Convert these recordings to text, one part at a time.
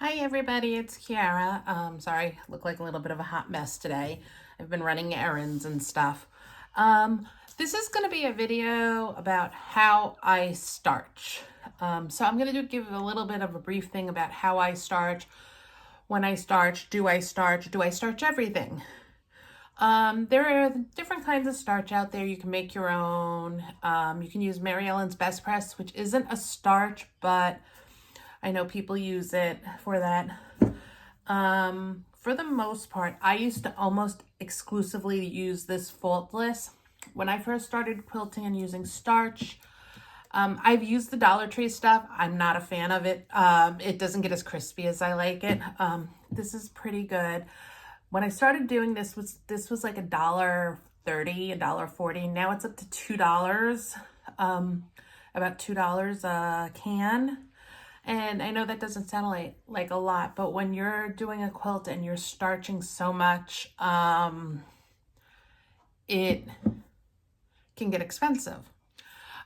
Hi everybody, it's Kiara. Sorry, I look like a little bit of a hot mess today. I've been running errands and stuff. This is going to be a video about how I starch. So I'm going to give a little bit of a brief thing about how I starch, when I starch, do I starch everything? There are different kinds of starch out there. You can make your own. You can use Mary Ellen's Best Press, which isn't a starch, but I know people use it for that. For the most part, I used to almost exclusively use this Faultless. When I first started quilting and using starch, I've used the Dollar Tree stuff. I'm not a fan of it. It doesn't get as crispy as I like it. This is pretty good. When I started doing this was like $1.30, $1.40. Now it's up to $2. About $2 a can. And I know that doesn't sound like a lot, but when you're doing a quilt and you're starching so much, it can get expensive.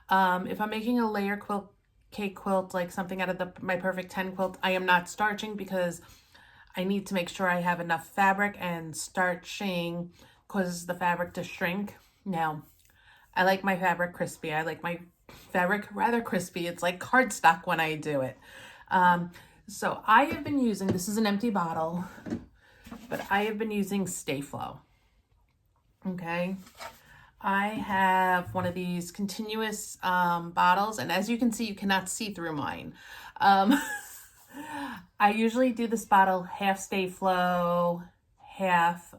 If I'm making a layer quilt, cake quilt, like something out of my Perfect 10 quilt, I am not starching because I need to make sure I have enough fabric, and starching causes the fabric to shrink. Now, I like my fabric crispy. I like my fabric rather crispy. It's like cardstock when I do it. So I have been using, this is an empty bottle, but I have been using Stay Flow. Okay. I have one of these continuous bottles, and as you can see, you cannot see through mine. I usually do this bottle half Stay Flow, half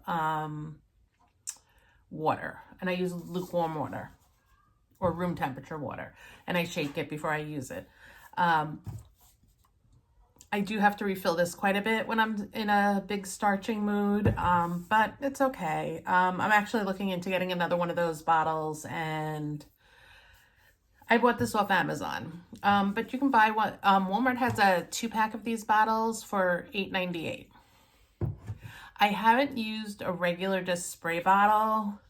water, and I use lukewarm water or room temperature water, and I shake it before I use it. I do have to refill this quite a bit when I'm in a big starching mood, but it's okay. I'm actually looking into getting another one of those bottles, and I bought this off Amazon. But you can buy one. Walmart has a 2-pack of these bottles for $8.98. I haven't used a regular just spray bottle,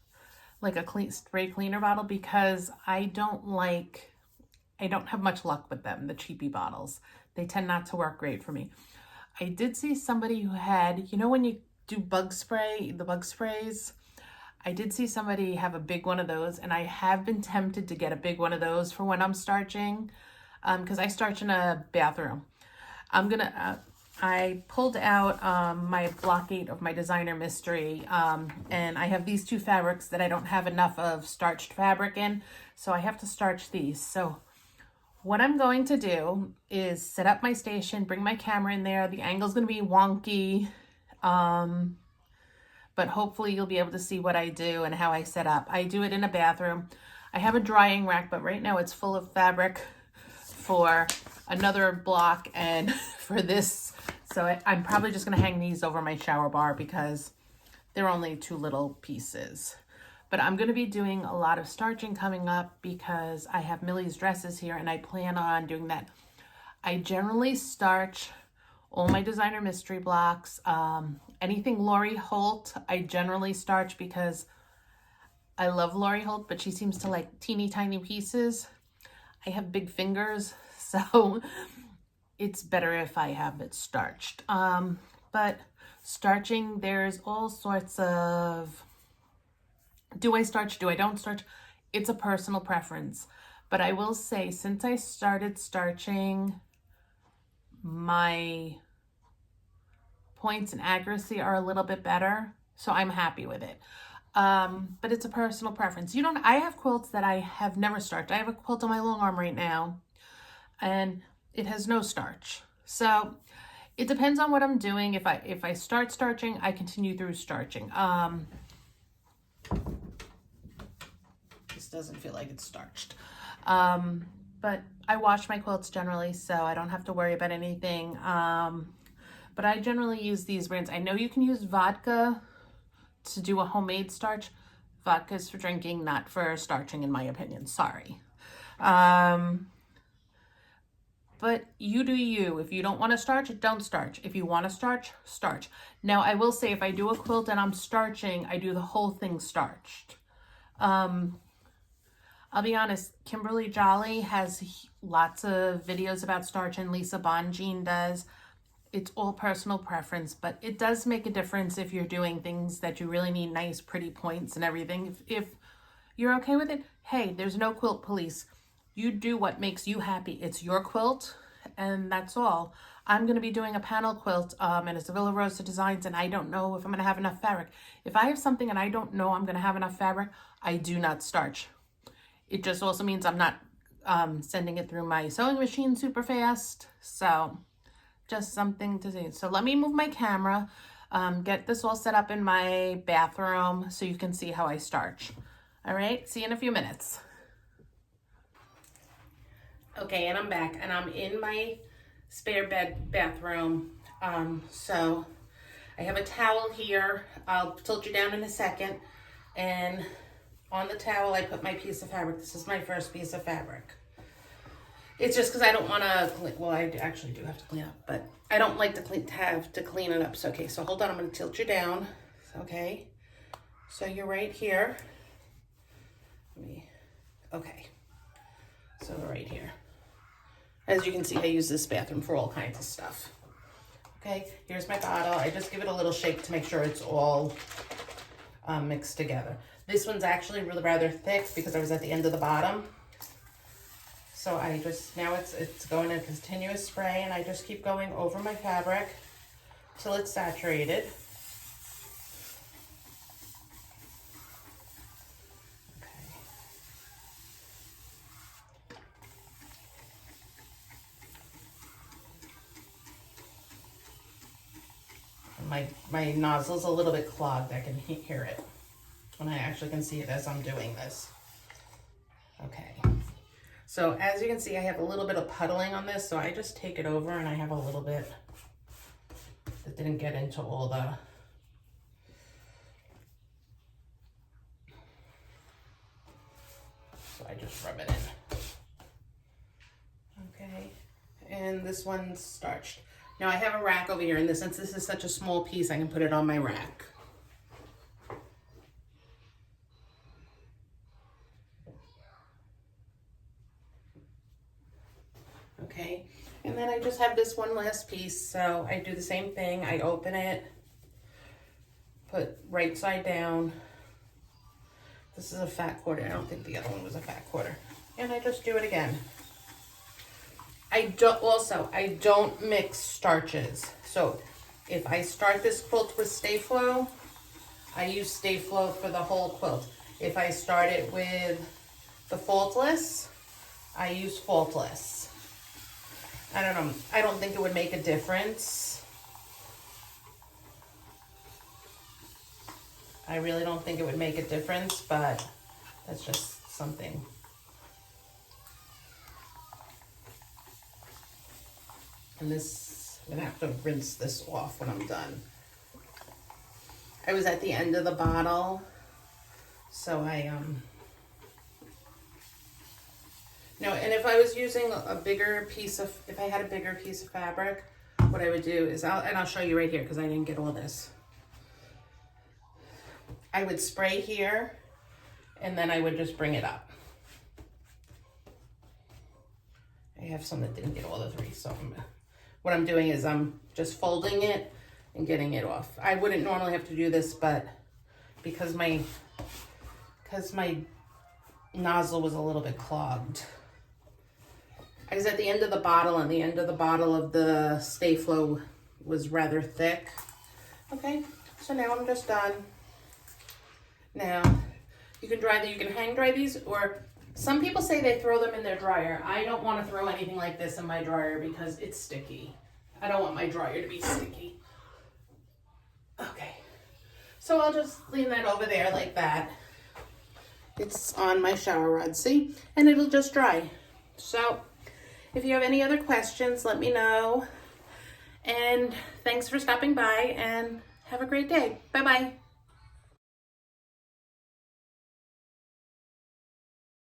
like a spray cleaner bottle, because I don't have much luck with them, the cheapy bottles. They tend not to work great for me. I did see somebody who had, when you do bug spray, the bug sprays, I did see somebody have a big one of those, and I have been tempted to get a big one of those for when I'm starching, because I starch in a bathroom. I pulled out my block 8 of my designer mystery, and I have these 2 fabrics that I don't have enough of starched fabric in, so I have to starch these. So what I'm going to do is set up my station, bring my camera in there. The angle's going to be wonky, but hopefully you'll be able to see what I do and how I set up. I do it in a bathroom. I have a drying rack, but right now it's full of fabric for another block and for this. So I'm probably just going to hang these over my shower bar because they're only 2 little pieces. But I'm going to be doing a lot of starching coming up because I have Millie's dresses here, and I plan on doing that. I generally starch all my designer mystery blocks. Anything Lori Holt, I generally starch because I love Lori Holt, but she seems to like teeny tiny pieces. I have big fingers, so it's better if I have it starched. But starching, there's all sorts of, do I starch, do I don't starch? It's a personal preference. But I will say, since I started starching, my points and accuracy are a little bit better, so I'm happy with it. But it's a personal preference. I have quilts that I have never starched. I have a quilt on my long arm right now, and it has no starch. So it depends on what I'm doing. If I start starching, I continue through starching. This doesn't feel like it's starched. But I wash my quilts generally, so I don't have to worry about anything. But I generally use these brands. I know you can use vodka to do a homemade starch. Vodka is for drinking, not for starching, in my opinion. Sorry. But you do you. If you don't want to starch, don't starch. If you want to starch, starch. Now, I will say, if I do a quilt and I'm starching, I do the whole thing starched. I'll be honest, Kimberly Jolly has lots of videos about starch, and Lisa Bonjean does. it's all personal preference, but it does make a difference if you're doing things that you really need nice, pretty points and everything. If you're okay with it, hey, there's no quilt police. You do what makes you happy. It's your quilt, and that's all. I'm going to be doing a panel quilt, and it's a Villa Rosa Designs, and I don't know if I'm going to have enough fabric. If I have something and I don't know I'm going to have enough fabric, I do not starch. It just also means I'm not sending it through my sewing machine super fast. So just something to see. So let me move my camera, get this all set up in my bathroom so you can see how I starch. All right, see you in a few minutes. Okay, and I'm back, and I'm in my spare bathroom. So I have a towel here. I'll tilt you down in a second. And on the towel, I put my piece of fabric. This is my first piece of fabric. It's just because I don't want to, well, I actually do have to clean up, but I don't like to have to clean it up. So, okay, so hold on, I'm going to tilt you down. Okay, so you're right here. Okay, so right here. As you can see, I use this bathroom for all kinds of stuff. Okay, here's my bottle. I just give it a little shake to make sure it's all mixed together. This one's actually really rather thick because I was at the end of the bottom. So I just, now it's going in a continuous spray, and I just keep going over my fabric till it's saturated. My nozzle's a little bit clogged. I can hear it, and I actually can see it as I'm doing this. Okay, so as you can see, I have a little bit of puddling on this, so I just take it over, and I have a little bit that didn't get into all the so I just rub it in. Okay, and this one's starched. Now I have a rack over here, and since this is such a small piece, I can put it on my rack. Okay, and then I just have this one last piece, so I do the same thing. I open it, put right side down. This is a fat quarter. I don't think the other one was a fat quarter. And I just do it again. I don't mix starches. So if I start this quilt with Stay Flow, I use Stay Flow for the whole quilt. If I start it with the Faultless, I use Faultless. I don't know. I don't think it would make a difference. I really don't think it would make a difference, but that's just something. And this, I'm gonna have to rinse this off when I'm done. I was at the end of the bottle, so no, and if I was using a bigger piece of, if I had a bigger piece of fabric, what I would do is, I'll show you right here because I didn't get all this. I would spray here, and then I would just bring it up. I have some that didn't get all the three, so what I'm doing is I'm just folding it and getting it off. I wouldn't normally have to do this, but because my nozzle was a little bit clogged. I was at the end of the bottle, and the end of the bottle of the Stay Flow was rather thick. Okay, so now I'm just done. Now, you can dry them, you can hang dry these, or some people say they throw them in their dryer. I don't want to throw anything like this in my dryer because it's sticky. I don't want my dryer to be sticky. Okay, so I'll just lean that over there like that. It's on my shower rod, see? And it'll just dry. So, if you have any other questions, let me know. And thanks for stopping by, and have a great day. Bye-bye.